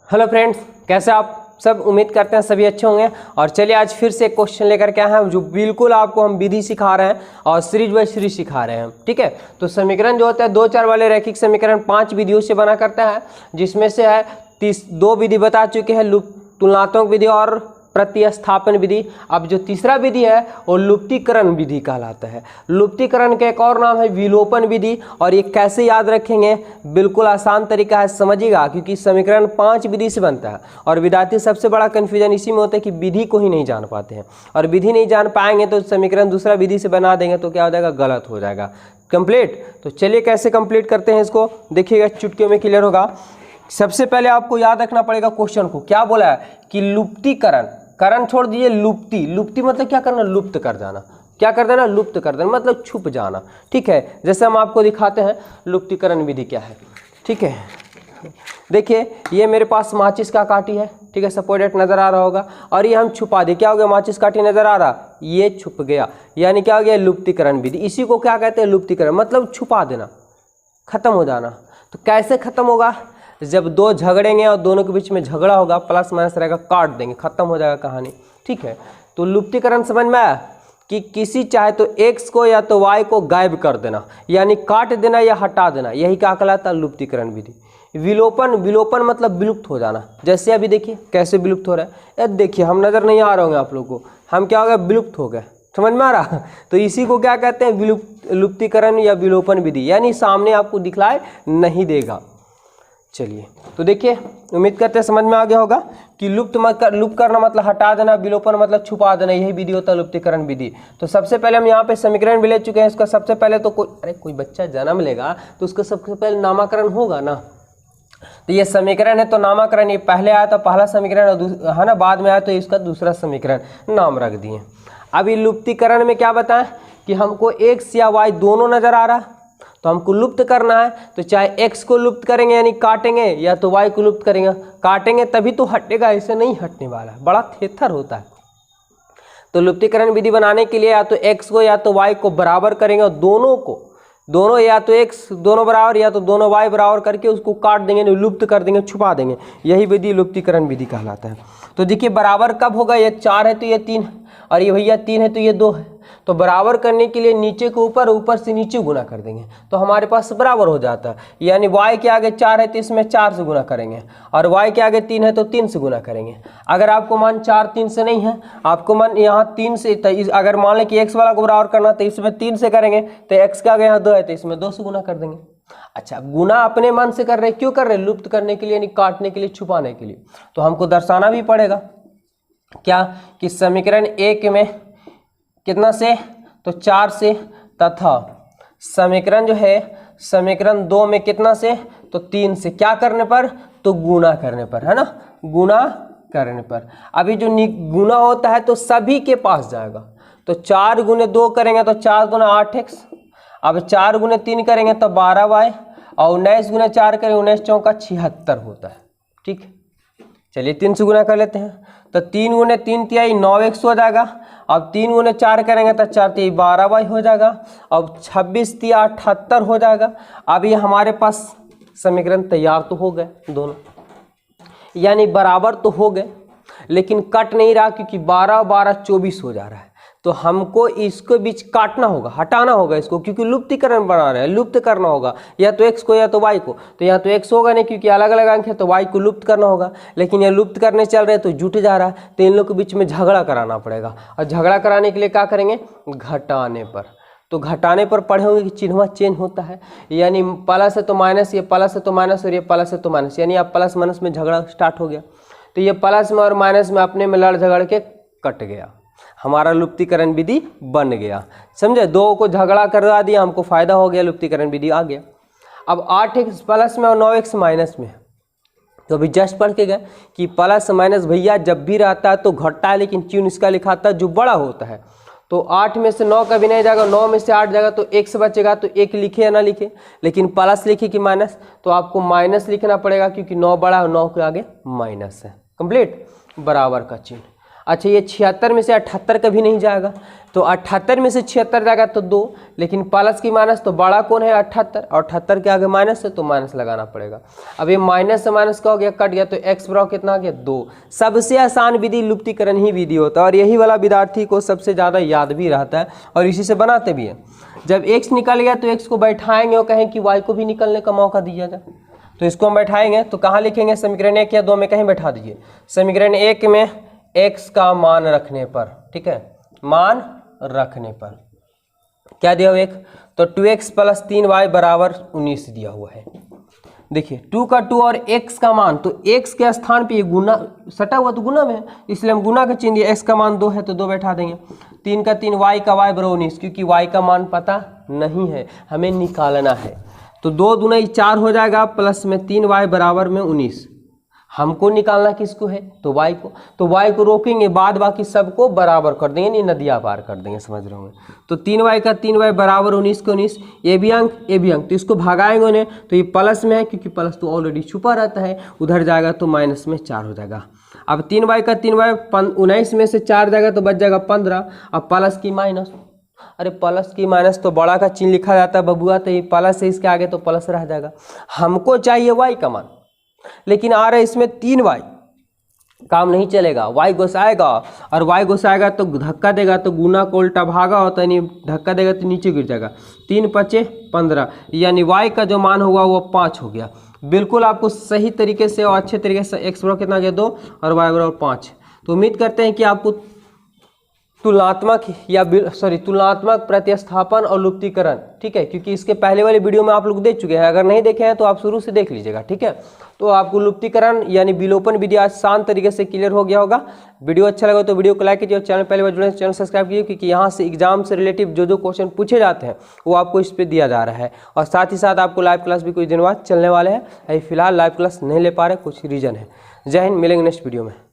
Hello friends, कैसे आप सब। उम्मीद करते हैं सभी अच्छे होंगे। और चलिए आज फिर से एक क्वेश्चन लेकर के आए हैं जो बिल्कुल आपको हम विधि सिखा रहे हैं और सीरीज बाय सीरीज सिखा रहे हैं। ठीक है, तो समीकरण जो होता है 2-4 वाले रैखिक समीकरण 5 विधियों से बना करता है, जिसमें से है 2 विधि बता चुके हैं, तुलनात्मक विधि और प्रतिस्थापन विधि। अब जो तीसरा विधि है वो लुप्तीकरण विधि कहलाता है। लुप्तीकरण का एक और नाम है विलोपन विधि। और ये कैसे याद रखेंगे, बिल्कुल आसान तरीका है, समझिएगा, क्योंकि समीकरण 5 विधि से बनता है और विद्यार्थी सबसे बड़ा कन्फ्यूजन इसी में होता है कि विधि को ही नहीं जान पाते हैं। और विधि नहीं जान पाएंगे तो समीकरण दूसरा विधि से बना देंगे तो क्या हो जाएगा, गलत हो जाएगा कंप्लीट। तो चलिए कैसे कंप्लीट करते हैं इसको, देखिएगा चुटकियों में क्लियर होगा। सबसे पहले आपको याद रखना पड़ेगा क्वेश्चन को। क्या बोला है कि लुप्तीकरण, करण छोड़ दीजिए, लुप्ति। लुप्ति मतलब क्या करना, लुप्त कर जाना। क्या कर देना, लुप्त कर देना, मतलब छुप जाना। ठीक है, जैसे हम आपको दिखाते हैं लुप्तीकरण विधि क्या है। ठीक है, देखिए ये मेरे पास माचिस का काठी है। ठीक है, सपोर्टेड नजर आ रहा होगा और ये हम छुपा दे। क्या हो गया, माचिस काठी नजर आ रहा, ये छुप गया, यानी क्या हो गया, लुप्तीकरण विधि। इसी को क्या कहते हैं, लुप्तीकरण, मतलब छुपा देना, खत्म हो जाना। तो कैसे खत्म होगा, जब दो झगड़ेंगे और दोनों के बीच में झगड़ा होगा, प्लस माइनस रहेगा, काट देंगे, खत्म हो जाएगा कहानी। ठीक है, तो लुप्तीकरण समझ में आया कि किसी चाहे तो x को या तो y को गायब कर देना, यानी काट देना या हटा देना, यही क्या कहलाता है, लुप्तीकरण विधि। विलोपन, विलोपन मतलब विलुप्त हो जाना। जैसे अभी देखिए कैसे विलुप्त हो रहा है, देखिए हम नजर नहीं आ रहे होंगे आप लोगों को, हम क्या हो गए, विलुप्त हो गए। समझ में आ रहा, तो इसी को क्या कहते हैं, लुप्तीकरण या विलोपन विधि, यानी सामने आपको दिखलाए नहीं देगा। चलिए तो देखिए, उम्मीद करते हैं समझ में आ गया होगा कि लुप्त करना मतलब हटा देना, विलोपन मतलब छुपा देना, यही विधि होता है लुप्तीकरण विधि। तो सबसे पहले हम यहाँ पे समीकरण भी ले चुके हैं। इसका सबसे पहले तो कोई बच्चा जन्म लेगा तो उसका सबसे पहले नामकरण होगा ना। तो ये समीकरण है तो नामकरण, ये पहले आया तो पहला समीकरण है ना, बाद में आया तो इसका दूसरा समीकरण नाम रख दिए। अब ये लुप्तीकरण में क्या बताएं कि हमको x या y दोनों नजर आ रहा, तो हमको लुप्त करना है। तो चाहे x को लुप्त करेंगे यानी काटेंगे, या तो y को लुप्त करेंगे, काटेंगे तभी तो हटेगा, ऐसे नहीं हटने वाला है, बड़ा थेथर होता है। तो लुप्तीकरण विधि बनाने के लिए या तो x को या तो y को बराबर करेंगे और दोनों या तो x दोनों बराबर या तो दोनों y बराबर करके उसको काट देंगे, लुप्त कर देंगे, छुपा देंगे, यही विधि लुप्तीकरण विधि कहलाता है। तो देखिए बराबर कब होगा, ये 4 है तो ये 3 और ये भैया 3 है तो ये 2 है। तो बराबर करने के लिए नीचे को ऊपर, ऊपर से नीचे गुना कर देंगे तो हमारे पास बराबर हो जाता है। यानी y के आगे 4 है तो इसमें 4 से गुना करेंगे और y के आगे 3 है तो 3 से गुना करेंगे। अगर आपको मान 4 3 से नहीं है, आपको मान यहाँ 3 से, तो अगर मान लें कि x वाला को बराबर करना तो इसमें 3 से करेंगे, तो x के आगे यहाँ 2 है तो इसमें 2 से गुना कर देंगे। अच्छा, गुना अपने मन से कर रहे, क्यों कर रहे, लुप्त करने के लिए, यानी काटने के लिए, छुपाने के लिए। तो हमको दर्शाना भी पड़ेगा क्या कि समीकरण 1 में कितना से, तो 4 से, तथा समीकरण जो है समीकरण 2 में कितना से, तो 3 से। क्या करने पर, तो गुना करने पर, है ना, गुना करने पर। अभी जो गुना होता है तो सभी के पास जाएगा, तो 4 गुने 2 करेंगे तो 4 गुना 8x, अब 4 गुने 3 करेंगे तो 12y, और 19 गुने 4 करेंगे 19 चौका 76 होता है। ठीक है, चलिए 3 से गुना कर लेते हैं, तो 3 गुने 3 तिहाई 9x हो जाएगा। अब 3 गुने 4 करेंगे तो 4 तिहाई 12y हो जाएगा। अब 26 तिया 78 हो जाएगा। अब ये हमारे पास समीकरण तैयार तो हो गए दोनों, यानी बराबर तो हो गए, लेकिन कट नहीं रहा क्योंकि 12 12 24 हो जा रहा है। तो हमको इसको बीच काटना होगा, हटाना होगा इसको, क्योंकि लुप्तीकरण बना रहे हैं, लुप्त करना होगा, या तो x को या तो y को। तो यहाँ तो x होगा नहीं क्योंकि अलग अलग अंक है, तो y को लुप्त करना होगा, लेकिन ये लुप्त करने चल रहे हैं तो जुट जा रहा है, तो इन लोग के बीच में झगड़ा कराना पड़ेगा। और झगड़ा कराने के लिए क्या करेंगे, घटाने पर। तो घटाने पर पढ़े होंगे कि चिन्ह चेंज होता है, यानी प्लस है तो माइनस, ये प्लस है तो माइनस और ये प्लस है तो माइनस, यानी आप प्लस माइनस में झगड़ा स्टार्ट हो गया। तो ये प्लस में और माइनस में अपने में लड़ झगड़ के कट गया, हमारा लुप्तीकरण विधि बन गया। समझे, 2 को झगड़ा करवा दिया, हमको फायदा हो गया, लुप्तीकरण विधि आ गया। अब 8x प्लस में और 9x माइनस में, तो अभी जस्ट पढ़ के गए कि प्लस माइनस भैया जब भी रहता है तो घटता है, लेकिन चिन्ह इसका लिखा था जो बड़ा होता है। तो 8 में से 9 कभी नहीं जाएगा, 9 में से 8 जाएगा तो x बचेगा, तो 1 लिखे या ना लिखे, लेकिन प्लस लिखे कि माइनस, तो आपको माइनस लिखना पड़ेगा क्योंकि 9 बड़ा है, 9 के आगे माइनस है। कंप्लीट, बराबर का चिन्ह। अच्छा ये 76 में से 78 कभी नहीं जाएगा, तो 78 में से 76 जाएगा तो 2, लेकिन प्लस की माइनस तो बड़ा कौन है 78, और 78 के आगे माइनस है तो माइनस लगाना पड़ेगा। अब ये माइनस से माइनस का हो गया, कट गया, तो x बराबर कितना आ गया 2। सबसे आसान विधि लुप्तीकरण ही विधि होता है और यही वाला विद्यार्थी को सबसे ज़्यादा याद भी रहता है और इसी से बनाते भी हैं। जब x निकल गया तो x को बैठाएंगे और कहें कि y को भी निकलने का मौका दिया जाए, तो इसको हम बैठाएंगे तो कहाँ लिखेंगे, समीकरण 1 या 2 में कहीं बैठा दीजिए। समीकरण 1 में x का मान रखने पर, ठीक है, मान रखने पर क्या दिया हुआ 1, तो 2x + 3y = 19 दिया हुआ है। देखिए 2 का 2 और x का मान, तो x के स्थान पे ये गुना सटा हुआ तो गुना में है, इसलिए हम गुना का चिन्ह दिया। x का मान 2 है तो 2 बैठा देंगे। 3 का 3 y का y = 19, क्योंकि y का मान पता नहीं है, हमें निकालना है। तो 2 दूना 4 हो जाएगा, प्लस में 3y = 19। हमको निकालना किसको है, तो y को, तो y को रोकेंगे, बाद बाकी सबको बराबर कर देंगे, नहीं नदिया पार कर देंगे, समझ रहे होंगे। तो 3y का 3y = 19 को 19, ये भी अंक ये भी अंक, तो इसको भगाएंगे उन्हें, तो ये प्लस में है क्योंकि प्लस तो ऑलरेडी छुपा रहता है, उधर जाएगा तो माइनस में 4 हो जाएगा। अब 3y का 3y 19 में से 4 जाएगा तो बच जाएगा 15। अब प्लस की माइनस, अरे प्लस की माइनस तो बड़ा का चिन्ह लिखा जाता है बबुआ, तो ये प्लस है, इसके आगे तो प्लस रह जाएगा। हमको चाहिए y का मान, लेकिन आ रहा है इसमें 3y, काम नहीं चलेगा, y घुसाएगा और y घुसाएगा तो धक्का देगा, तो गुना को उल्टा भागा होता है, नहीं धक्का देगा तो नीचे गिर जाएगा। 3 × 5 = 15, यानी y का जो मान होगा वो 5 हो गया। बिल्कुल आपको सही तरीके से और अच्छे तरीके से x बराबर कितना गया 2 और y बराबर 5। तो उम्मीद करते हैं कि आपको तुलनात्मक प्रतिस्थापन और लुप्तीकरण, ठीक है, क्योंकि इसके पहले वाले वीडियो में आप लोग देख चुके हैं, अगर नहीं देखे हैं तो आप शुरू से देख लीजिएगा, ठीक है। तो आपको लुप्तीकरण यानी विलोपन विधि आसान तरीके से क्लियर हो गया होगा। वीडियो अच्छा लगा तो वीडियो को लाइक कीजिए और चैनल पहले बार जुड़े चैनल सब्सक्राइब कीजिए, क्योंकि यहाँ से एग्जाम से रिलेटिव जो क्वेश्चन पूछे जाते हैं वो आपको इस पर दिया जा रहा है। और साथ ही साथ आपको लाइव क्लास भी कुछ दिन बाद चलने वाले हैं। अभी फिलहाल लाइव क्लास नहीं ले पा रहे, कुछ रीजन है। जय हिंद, मिलेंगे नेक्स्ट वीडियो में।